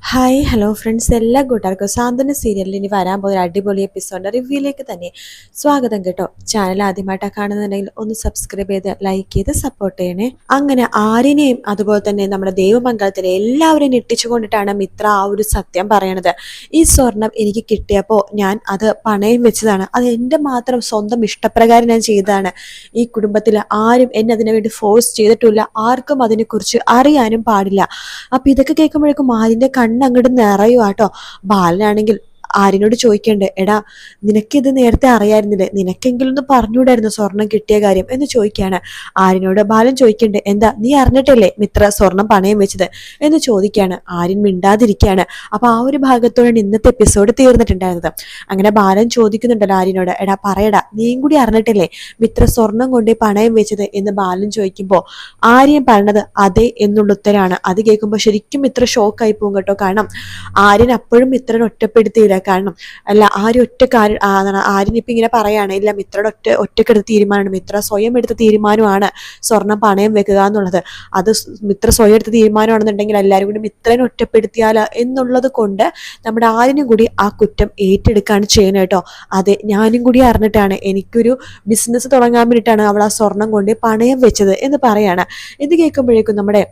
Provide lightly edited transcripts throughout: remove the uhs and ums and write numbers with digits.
Hi hello friends, എല്ലാ കൂട്ടുകാർക്കും സാന്ത്വന സീരിയലിൽ ഇനി വരാൻ പോകുന്ന ഒരു അടിപൊളി എപ്പിസോഡിൻ്റെ റിവ്യൂയിലേക്ക് തന്നെ സ്വാഗതം കേട്ടോ. ചാനൽ ആദ്യമായിട്ടാണ് കാണുന്നുണ്ടെങ്കിൽ ഒന്ന് സബ്സ്ക്രൈബ് ചെയ്ത് ലൈക്ക് ചെയ്ത് സപ്പോർട്ട് ചെയ്യണേ. അങ്ങനെ ആര്യനെയും അതുപോലെ തന്നെ നമ്മുടെ ദൈവമംഗലത്തിലെ എല്ലാവരെയും ഞെട്ടിച്ചുകൊണ്ടിട്ടാണ് മിത്ര ആ ഒരു സത്യം പറയണത്. ഈ സ്വർണം എനിക്ക് കിട്ടിയപ്പോൾ ഞാൻ അത് പണയം വെച്ചതാണ്, അത് എൻ്റെ മാത്രം സ്വന്തം ഇഷ്ടപ്രകാരം ഞാൻ ചെയ്തതാണ്. ഈ കുടുംബത്തിൽ ആരും എന്നെ അതിനു വേണ്ടി ഫോഴ്സ് ചെയ്തിട്ടില്ല, ആർക്കും അതിനെക്കുറിച്ച് അറിയാനും പാടില്ല. അപ്പൊ ഇതൊക്കെ കേൾക്കുമ്പോഴേക്കും ആര്യന്റെ കണ്ണങ്ങോട്ട് നിറയുവാട്ടോ. ബാലനാണെങ്കിൽ ആര്യനോട് ചോദിക്കണ്ടേ, എടാ നിനക്കിത് നേരത്തെ അറിയായിരുന്നില്ലേ, നിനക്കെങ്കിലും ഒന്ന് പറഞ്ഞുകൂടായിരുന്നു സ്വർണം കിട്ടിയ കാര്യം എന്ന് ചോദിക്കാണ്. ആര്യനോട് ബാലൻ ചോദിക്കണ്ടേ, എന്താ നീ അറിഞ്ഞിട്ടല്ലേ മിത്ര സ്വർണം പണയം വെച്ചത് എന്ന് ചോദിക്കാണ്. ആര്യൻ മിണ്ടാതിരിക്കുകയാണ്. അപ്പൊ ആ ഒരു ഭാഗത്തോടെ ഇന്നത്തെ എപ്പിസോഡ് തീർന്നിട്ടുണ്ടായിരുന്നത്. അങ്ങനെ ബാലൻ ചോദിക്കുന്നുണ്ടല്ലോ ആര്യനോട്, എടാ പറയടാ നീയും കൂടി അറിഞ്ഞിട്ടല്ലേ മിത്ര സ്വർണം കൊണ്ട് പണയം വെച്ചത് എന്ന് ബാലൻ ചോദിക്കുമ്പോ ആര്യൻ പറഞ്ഞത് അതെ എന്നുള്ള ഉത്തരാണ്. അത് കേൾക്കുമ്പോൾ ശരിക്കും മിത്ര ഷോക്കായി പോകും കേട്ടോ. കാരണം ആര്യൻ അപ്പോഴും മിത്രനെ ഒറ്റപ്പെടുത്തിയില്ല. കാരണം അല്ല ആരും ആര്യൻ ഇപ്പൊ ഇങ്ങനെ പറയാണ്, ഇല്ല മിത്രയുടെ ഒറ്റക്കെടുത്ത തീരുമാനമാണ്, മിത്ര സ്വയം എടുത്ത തീരുമാനമാണ് സ്വർണം പണയം വെക്കുക എന്നുള്ളത്. അത് മിത്ര സ്വയം എടുത്ത തീരുമാനമാണെന്നുണ്ടെങ്കിൽ എല്ലാവരും കൂടി മിത്രനെ ഒറ്റപ്പെടുത്തിയാൽ എന്നുള്ളത് കൊണ്ട് നമ്മുടെ ആര്യനും കൂടി ആ കുറ്റം ഏറ്റെടുക്കുകയാണ് ചെയ്യുന്നത് കേട്ടോ. അതെ ഞാനും കൂടി അറിഞ്ഞിട്ടാണ്, എനിക്കൊരു ബിസിനസ് തുടങ്ങാൻ വേണ്ടിയിട്ടാണ് അവൾ ആ സ്വർണം കൊണ്ട് പണയം വെച്ചത് എന്ന് പറയാണ്. ഇത് കേൾക്കുമ്പോഴേക്കും നമ്മുടെ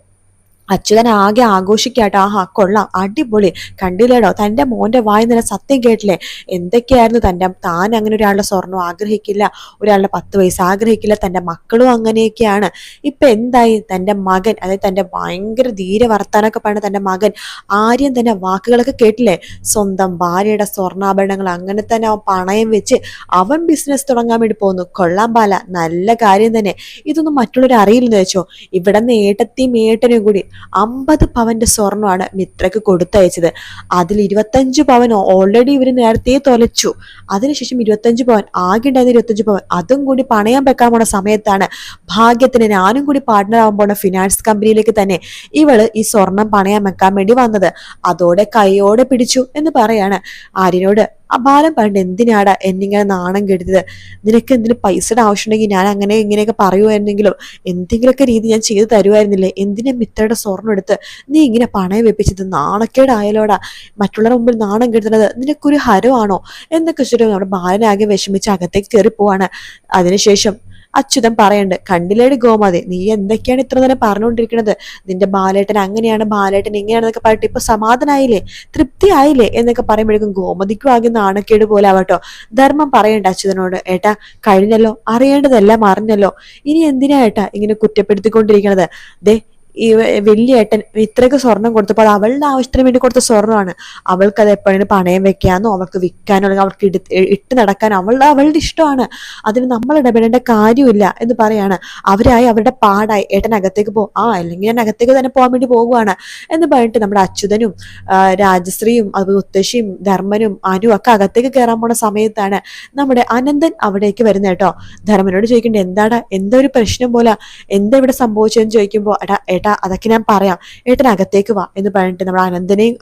അച്യുതൻ ആകെ ആഘോഷിക്കാട്ടോ. ആഹാ കൊള്ളാം, അടിപൊളി, കണ്ടില്ലേടോ തൻ്റെ മോൻ്റെ വായി നിന്ന് സത്യം കേട്ടില്ലേ, എന്തൊക്കെയായിരുന്നു താൻ അങ്ങനെ ഒരാളുടെ സ്വർണം ആഗ്രഹിക്കില്ല, ഒരാളുടെ 10 വയസ്സ് ആഗ്രഹിക്കില്ല, തൻ്റെ മക്കളും അങ്ങനെയൊക്കെയാണ്. ഇപ്പൊ എന്തായി, തൻ്റെ മകൻ, അതായത് തൻ്റെ ഭയങ്കര ധീര വർത്താനൊക്കെ പറഞ്ഞ തൻ്റെ മകൻ ആര്യൻ തന്നെ വാക്കുകളൊക്കെ കേട്ടില്ലേ, സ്വന്തം ഭാര്യയുടെ സ്വർണ്ണാഭരണങ്ങൾ അങ്ങനെ തന്നെ അവൻ പണയം വെച്ച് അവൻ ബിസിനസ് തുടങ്ങാൻ വേണ്ടി പോകുന്നു. കൊള്ളാം ബാല, നല്ല കാര്യം തന്നെ. ഇതൊന്നും മറ്റുള്ളവർ അറിയില്ലെന്ന് വെച്ചോ. ഇവിടെ നിന്ന് ഏട്ടത്തിയും ഏട്ടനും കൂടി 50 പവന്റെ സ്വർണ്ണമാണ് മിത്രക്ക് കൊടുത്തയച്ചത്. അതിൽ 25 പവൻ ഓൾറെഡി ഇവര് നേരത്തെ തൊലച്ചു. അതിനുശേഷം 25 പവൻ, ആകെ ഉണ്ടായിരുന്ന 25 പവൻ അതും കൂടി പണയം വെക്കാൻ പോണ സമയത്താണ് ഭാഗ്യത്തിന് ഞാനും കൂടി പാർട്ട്ണർ ആവാൻ പോണ ഫിനാൻസ് കമ്പനിയിലേക്ക് തന്നെ ഇവള് ഈ സ്വർണം പണയം വെക്കാൻ വേണ്ടി വന്നത്. അതോടെ കൈയോടെ പിടിച്ചു എന്ന് പറയാണ്. ആര്യനോട് ആ ബാലൻ പറഞ്ഞിട്ട്, എന്തിനാടാ എന്നിങ്ങനെ നാണം കെടുത്തത്, നിനക്ക് എന്തെങ്കിലും പൈസയുടെ ആവശ്യമുണ്ടെങ്കിൽ ഞാൻ അങ്ങനെ ഇങ്ങനെയൊക്കെ പറയുമായിരുന്നെങ്കിലും എന്തെങ്കിലുമൊക്കെ രീതി ഞാൻ ചെയ്തു തരുമായിരുന്നില്ലേ, എന്തിനാ മിത്രയുടെ സ്വർണ്ണം എടുത്ത് നീ ഇങ്ങനെ പണയം വെപ്പിച്ചത്, നാണക്കേടായാലോടാ, മറ്റുള്ളവരുടെ മുമ്പിൽ നാണം കെടുത്തുന്നത് നിനക്കൊരു ഹരമാണോ എന്നൊക്കെ വെച്ചിട്ട് നമ്മുടെ ബാലനാകെ വിഷമിച്ച് അകത്തേക്ക് കയറി പോവാണ്. അതിനുശേഷം അച്യുതൻ പറയണ്ട്, കണ്ടില്ലേടി ഗോമതി, നീ എന്തൊക്കെയാണ് ഇത്ര നേരം പറഞ്ഞുകൊണ്ടിരിക്കുന്നത്, നിന്റെ ബാലേട്ടൻ അങ്ങനെയാണ്, ബാലേട്ടൻ ഇങ്ങനെയാണെന്നൊക്കെ പറഞ്ഞിട്ട് ഇപ്പൊ സമാധാനായില്ലേ, തൃപ്തി ആയില്ലേ എന്നൊക്കെ പറയുമ്പോഴേക്കും ഗോമതിക്കും ആകെ നാണക്കേട് പോലെ ആവട്ടോ. ധർമ്മം പറയണ്ട അച്യുതനോട്, ഏട്ടാ കഴിഞ്ഞല്ലോ, അറിയേണ്ടതെല്ലാം അറിഞ്ഞല്ലോ, ഇനി എന്തിനാ ഏട്ടാ ഇങ്ങനെ കുറ്റപ്പെടുത്തിക്കൊണ്ടിരിക്കണത്, ദേ ഈ വലിയ ഏട്ടൻ ഇത്രയ്ക്ക് സ്വർണം കൊടുത്തപ്പോൾ അവളുടെ ആവശ്യത്തിന് വേണ്ടി കൊടുത്ത സ്വർണ്ണമാണ്, അവൾക്ക് അത് എപ്പോഴും പണയം വെക്കാനോ അവൾക്ക് വിൽക്കാനോ അല്ലെങ്കിൽ അവൾക്ക് ഇട്ട് നടക്കാനോ അവളുടെ ഇഷ്ടമാണ്, അതിന് നമ്മൾ ഇടപെടേണ്ട കാര്യമില്ല എന്ന് പറയാണ്. അവരായി അവരുടെ പാടായി, ഏട്ടൻ അകത്തേക്ക് അല്ലെങ്കിൽ ഞാൻ അകത്തേക്ക് തന്നെ പോകാൻ വേണ്ടി പോകുവാണ് എന്ന് പറഞ്ഞിട്ട് നമ്മുടെ അച്യുതനും രാജശ്രീയും അതുപോലെ മുത്തശ്ശിയും ധർമ്മനും അനു ഒക്കെ അകത്തേക്ക് കയറാൻ പോണ സമയത്താണ് നമ്മുടെ അനന്തൻ അവിടേക്ക് വരുന്നത് കേട്ടോ. ധർമ്മനോട് ചോദിക്കണ്ടേ, എന്താ ഒരു പ്രശ്നം പോലെ, എന്താ ഇവിടെ സംഭവിച്ചതെന്ന് ചോദിക്കുമ്പോൾ ഏട്ടാ അതൊക്കെ ഞാൻ പറയാം, ഏട്ടൻ അകത്തേക്ക് വാ എന്ന് പറഞ്ഞിട്ട് നമ്മുടെ അനന്തനെയും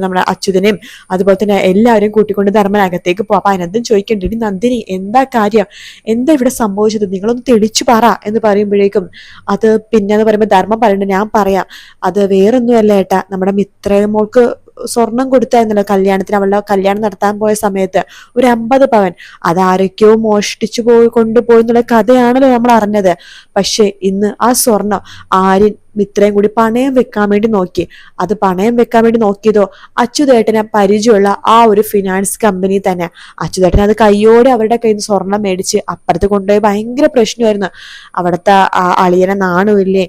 നമ്മുടെ അച്യുതനെയും അതുപോലെ തന്നെ എല്ലാവരും കൂട്ടിക്കൊണ്ട് ധർമ്മൻ അകത്തേക്ക് പോവാം. അപ്പൊ അനന്തൻ ചോദിക്കണ്ടേ, നന്ദിനി എന്താ കാര്യം, എന്താ ഇവിടെ സംഭവിച്ചത്, നിങ്ങളൊന്ന് തെളിച്ചു പറ എന്ന് പറയുമ്പോഴേക്കും അത് പിന്നെന്ന് പറയുമ്പോൾ ധർമ്മം പറയണ്ട, ഞാൻ പറയാം, അത് വേറൊന്നുമല്ല ഏട്ടാ, നമ്മുടെ മിത്രമോൾക്ക് സ്വർണം കൊടുത്തായിരുന്നല്ലോ കല്യാണത്തിന്, അവളുടെ കല്യാണം നടത്താൻ പോയ സമയത്ത് ഒരു 50 പവൻ അതാരൊക്കെയോ മോഷ്ടിച്ചു കൊണ്ടുപോയി എന്നുള്ള കഥയാണല്ലോ നമ്മൾ അറിഞ്ഞത്. പക്ഷെ ഇന്ന് ആ സ്വർണം ആര്യൻ മിത്രയും കൂടി പണയം വെക്കാൻ വേണ്ടി നോക്കി. അത് പണയം വെക്കാൻ വേണ്ടി നോക്കിയതോ അച്യുതേട്ടനെ പരിചയമുള്ള ആ ഒരു ഫിനാൻസ് കമ്പനി തന്നെ. അച്യുതേട്ടൻ അത് കയ്യോടെ അവരുടെ കയ്യിൽ നിന്ന് സ്വർണം മേടിച്ച് അപ്പുറത്ത് കൊണ്ടുപോയി ഭയങ്കര പ്രശ്നമായിരുന്നു. അവിടുത്തെ അളിയനെ നാണമില്ലേ,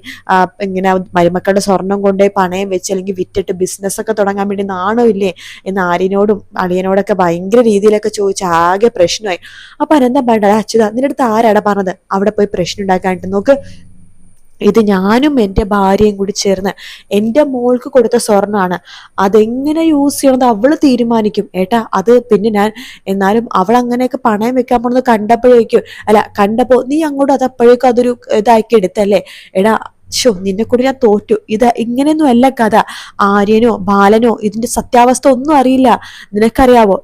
ഇങ്ങനെ മരുമക്കളുടെ സ്വർണം കൊണ്ടുപോയി പണയം വെച്ച് അല്ലെങ്കിൽ വിറ്റിട്ട് ബിസിനസ് ഒക്കെ തുടങ്ങാൻ വേണ്ടി നാണമില്ലേ എന്ന് ആര്യനോടും അളിയനോടൊക്കെ ഭയങ്കര രീതിയിലൊക്കെ ചോദിച്ച് ആകെ പ്രശ്നമായി. അപ്പൊ അനന്തം പറഞ്ഞത്, അച്യുത നിന്റെ അടുത്ത് ആരാടാ പറഞ്ഞത് അവിടെ പോയി പ്രശ്നം ഉണ്ടാക്കാനായിട്ട്, നോക്ക് ഇത് ഞാനും എൻ്റെ ഭാര്യയും കൂടി ചേർന്ന് എൻ്റെ മോൾക്ക് കൊടുത്ത സ്വർണ്ണമാണ്, അതെങ്ങനെ യൂസ് ചെയ്യണമെന്ന് അവള് തീരുമാനിക്കും ഏട്ടാ. അത് പിന്നെ ഞാൻ എന്നാലും അവൾ അങ്ങനെയൊക്കെ പണയം വെക്കാൻ പോണത് കണ്ടപ്പോഴേക്കും കണ്ടപ്പോ നീ അങ്ങോട്ട് അത് അപ്പോഴേക്കും അതൊരു ഇതാക്കി എടുത്തല്ലേ എടാ, നിന്നെ കൂടി ഞാൻ തോറ്റു. ഇത് ഇങ്ങനെയൊന്നും അല്ല കഥ. ആര്യനോ ബാലനോ ഇതിന്റെ സത്യാവസ്ഥ ഒന്നും അറിയില്ല. നിനക്കറിയാവോ,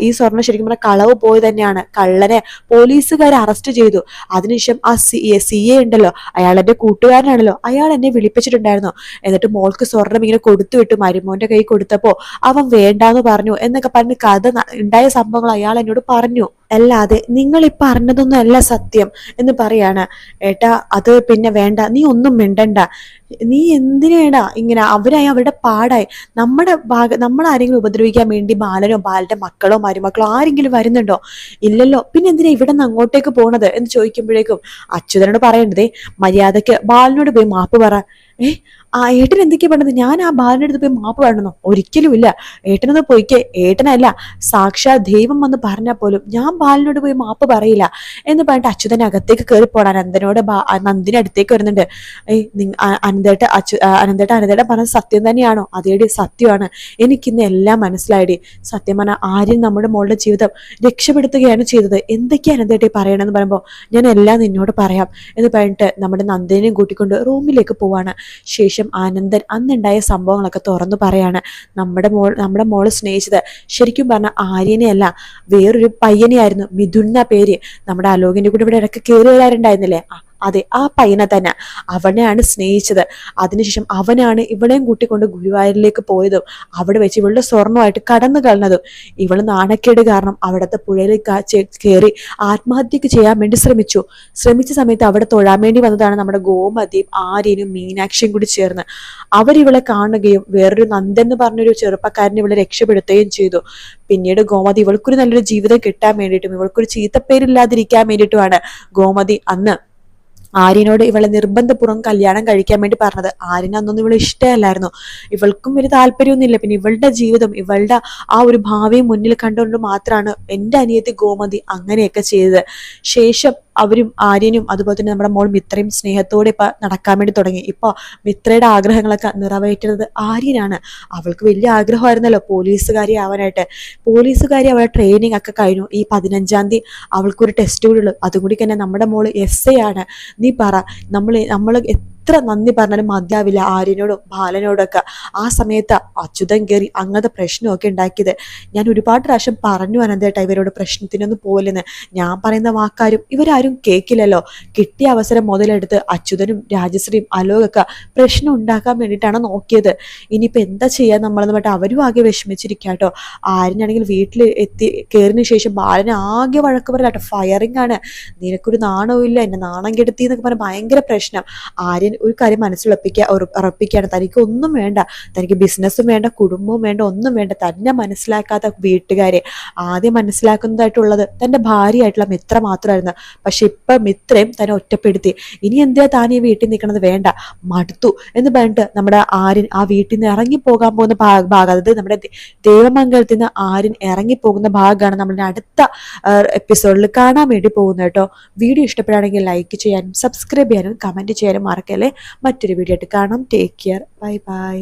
ഈ സ്വർണ്ണം ശരിക്കും പറഞ്ഞാൽ കളവ് പോയി തന്നെയാണ്. കള്ളനെ പോലീസുകാരെ അറസ്റ്റ് ചെയ്തു. അതിനുശേഷം ആ സി എ ഉണ്ടല്ലോ, അയാൾ എന്റെ കൂട്ടുകാരനാണല്ലോ, അയാൾ എന്നെ വിളിപ്പിച്ചിട്ടുണ്ടായിരുന്നു. എന്നിട്ട് മോൾക്ക് സ്വർണം ഇങ്ങനെ കൊടുത്തു വിട്ടു. മരുമോന്റെ കൈ കൊടുത്തപ്പോ അവൻ വേണ്ടാന്ന് പറഞ്ഞു എന്നൊക്കെ പറഞ്ഞ് കഥ ഉണ്ടായ സംഭവങ്ങൾ അയാൾ എന്നോട് പറഞ്ഞു. അല്ലാതെ നിങ്ങൾ ഈ പറഞ്ഞതൊന്നും അല്ല സത്യം എന്ന് പറയാണ്. ഏട്ടാ അത് പിന്നെ വേണ്ട, നീ ഒന്നും മിണ്ടണ്ട. നീ എന്തിനേടാ ഇങ്ങനെ? അവരായി അവരുടെ പാടായി. നമ്മൾ ആരെങ്കിലും ഉപദ്രവിക്കാൻ വേണ്ടി ബാലനോ ബാലന്റെ മക്കളോ മരുമക്കളോ ആരെങ്കിലും വരുന്നുണ്ടോ? ഇല്ലല്ലോ. പിന്നെ എന്തിനാ ഇവിടെ നിന്ന് അങ്ങോട്ടേക്ക് പോണത് എന്ന് ചോദിക്കുമ്പോഴേക്കും അച്യുതനോട് പറയേണ്ടതേ, മര്യാദക്ക് ബാലനോട് പോയി മാപ്പ് പറ. ഏട്ടൻ എന്തൊക്കെയാ പറഞ്ഞത്? ഞാൻ ആ ബാലന്റെ അടുത്ത് പോയി മാപ്പ് പറയണമെന്നോ? ഒരിക്കലും ഇല്ല. ഏട്ടനൊന്ന് പോയിക്കേ. ഏട്ടനല്ല, സാക്ഷാൽ ദൈവം വന്ന് പറഞ്ഞാൽ പോലും ഞാൻ ബാലനോട് പോയി മാപ്പ് പറയില്ല എന്ന് പറഞ്ഞിട്ട് അച്യുതൻ അകത്തേക്ക് കയറി പോടാ. നന്ദിനി അടുത്തേക്ക് വരുന്നുണ്ട്. അനന്തേട്ട പറഞ്ഞത് സത്യം തന്നെയാണോ? അതേടി സത്യമാണ്. എനിക്കിന്ന് എല്ലാം മനസ്സിലായിടി. സത്യം പറഞ്ഞാൽ ആര്യൻ നമ്മുടെ മോളുടെ ജീവിതം രക്ഷപ്പെടുത്തുകയാണ് ചെയ്തത്. എന്തൊക്കെയാ അനന്തേട്ടി പറയണമെന്ന് പറയുമ്പോൾ ഞാൻ എല്ലാം നിന്നോട് പറയാം എന്ന് പറഞ്ഞിട്ട് നമ്മുടെ നന്ദിനെയും കൂട്ടിക്കൊണ്ട് റൂമിലേക്ക് പോവാണ്. ശേഷം ആനന്ദൻ അന്നുണ്ടായ സംഭവങ്ങളൊക്കെ തുറന്നു പറയാണ്. നമ്മുടെ മോള് സ്നേഹിച്ചത് ശരിക്കും പറഞ്ഞ ആര്യനെ അല്ല, വേറൊരു പയ്യനെയായിരുന്നു. മിഥുൻ എന്ന പേര്. നമ്മുടെ അലോകിന്റെ കൂടെ ഇവിടെ ഇടയ്ക്ക് കയറി വരാറുണ്ടായിരുന്നില്ലേ? അതെ, ആ പയ്യനെ തന്നെ. അവനെയാണ് സ്നേഹിച്ചത്. അതിനുശേഷം അവനാണ് ഇവളെയും കൂട്ടിക്കൊണ്ട് ഗുരുവായൂരിലേക്ക് പോയതും അവിടെ വെച്ച് ഇവളുടെ സ്വർണ്ണമായിട്ട് കടന്നു കളഞ്ഞതും. ഇവള് നാണക്കേട് കാരണം അവിടുത്തെ പുഴയിലേക്ക് കയറി ആത്മഹത്യക്ക് ചെയ്യാൻ വേണ്ടി ശ്രമിച്ച സമയത്ത് അവിടെ തൊഴാൻ വേണ്ടി വന്നതാണ് നമ്മുടെ ഗോമതിയും ആര്യനും മീനാക്ഷിയും കൂടി ചേർന്ന്. അവരിവളെ കാണുകയും വേറൊരു നന്ദൻ എന്ന് പറഞ്ഞൊരു ചെറുപ്പക്കാരനെ ഇവളെ രക്ഷപ്പെടുത്തുകയും ചെയ്തു. പിന്നീട് ഗോമതി ഇവൾക്കൊരു നല്ലൊരു ജീവിതം കിട്ടാൻ വേണ്ടിയിട്ടും ഇവൾക്കൊരു ചീത്തപ്പേരില്ലാതിരിക്കാൻ വേണ്ടിയിട്ടുമാണ് ഗോമതി അന്ന് ആര്യനോട് ഇവളെ നിർബന്ധപൂർവ്വം കല്യാണം കഴിക്കാൻ വേണ്ടി പറഞ്ഞത്. ആര്യന് അന്നൊന്നും ഇവളെ ഇഷ്ടമല്ലായിരുന്നു. ഇവൾക്കും ഒരു താല്പര്യമൊന്നുമില്ല. പിന്നെ ഇവളുടെ ജീവിതം, ഇവളുടെ ആ ഒരു ഭാവിയും മുന്നിൽ കണ്ടുകൊണ്ട് മാത്രമാണ് എൻ്റെ അനിയത്തി ഗോമതി അങ്ങനെയൊക്കെ ചെയ്തത്. ശേഷം അവരും ആര്യനും അതുപോലെ തന്നെ നമ്മുടെ മോൾ മിത്രയും സ്നേഹത്തോടെ ഇപ്പൊ നടക്കാൻ വേണ്ടി തുടങ്ങി. ഇപ്പൊ മിത്രയുടെ ആഗ്രഹങ്ങളൊക്കെ നിറവേറ്റുന്നത് ആര്യനാണ്. അവൾക്ക് വലിയ ആഗ്രഹമായിരുന്നല്ലോ പോലീസുകാരി ആവാനായിട്ട്. പോലീസുകാരി അവളുടെ ട്രെയിനിങ് ഒക്കെ കഴിഞ്ഞു. ഈ 15-ാം തീയതി അവൾക്കൊരു ടെസ്റ്റ് കൂടി ഉള്ളു. അതും കൂടി തന്നെ നമ്മുടെ മോള് SA ആണ്. നീ പറ, നമ്മൾ എത്ര നന്ദി പറഞ്ഞാലും മതിയാവില്ല ആര്യനോടും ബാലനോടൊക്കെ. ആ സമയത്ത് അച്യുതൻ കയറി അങ്ങനത്തെ പ്രശ്നമൊക്കെ ഉണ്ടാക്കിയത്. ഞാൻ ഒരുപാട് പ്രാവശ്യം പറഞ്ഞു അനന്തേട്ട ഇവരോട് പ്രശ്നത്തിനൊന്നും പോലെന്ന്. ഞാൻ പറയുന്ന വാക്കാരും ഇവരാരും കേൾക്കില്ലല്ലോ. കിട്ടിയ അവസരം മുതലെടുത്ത് അച്യുതനും രാജശ്രീയും അലോകൊക്കെ പ്രശ്നം ഉണ്ടാക്കാൻ വേണ്ടിയിട്ടാണ് നോക്കിയത്. ഇനിയിപ്പോൾ എന്താ ചെയ്യാൻ നമ്മളെന്ന് പറഞ്ഞിട്ട് അവരും ആകെ വിഷമിച്ചിരിക്കാട്ടോ. ആര്യനാണെങ്കിൽ വീട്ടിൽ കയറിന് ശേഷം ബാലന് ആകെ വഴക്ക് പറയാട്ടോ. ഫയറിംഗ് ആണ്. നിനക്കൊരു നാണവും ഇല്ല, എന്നെ നാണം കെടുത്തി എന്നൊക്കെ പറഞ്ഞാൽ ഭയങ്കര പ്രശ്നം. ആര്യൻ ഒരു കാര്യം ഉറപ്പിക്കുകയാണ്, തനിക്ക് ഒന്നും വേണ്ട, തനിക്ക് ബിസിനസ്സും വേണ്ട, കുടുംബവും വേണ്ട, ഒന്നും വേണ്ട. തന്നെ മനസ്സിലാക്കാത്ത വീട്ടുകാരെ ആദ്യം മനസ്സിലാക്കുന്നതായിട്ടുള്ളത് തൻ്റെ ഭാര്യയായിട്ടുള്ള മിത്ര മാത്രമായിരുന്നു. പക്ഷെ ഇപ്പൊ മിത്രയും തന്നെ ഒറ്റപ്പെടുത്തി. ഇനി എന്തിനാ താൻ ഈ വീട്ടിൽ നിൽക്കണത്? വേണ്ട, മടുത്തു എന്ന് പറഞ്ഞിട്ട് നമ്മുടെ ആര്യൻ ആ വീട്ടിൽ നിന്ന് ഇറങ്ങിപ്പോകാൻ പോകുന്ന ഭാഗം, അതായത് നമ്മുടെ ദേവമംഗലത്തിൽ നിന്ന് ആര്യൻ ഇറങ്ങിപ്പോകുന്ന ഭാഗമാണ് നമ്മളുടെ അടുത്ത എപ്പിസോഡിൽ കാണാൻ വേണ്ടി പോകുന്നത് കേട്ടോ. വീഡിയോ ഇഷ്ടപ്പെടുകയാണെങ്കിൽ ലൈക്ക് ചെയ്യാനും സബ്സ്ക്രൈബ് ചെയ്യാനും കമന്റ് ചെയ്യാനും മറക്കല്ലേ. മറ്റൊരു വീഡിയോ ആയിട്ട് കാണാം. Take care. Bye bye.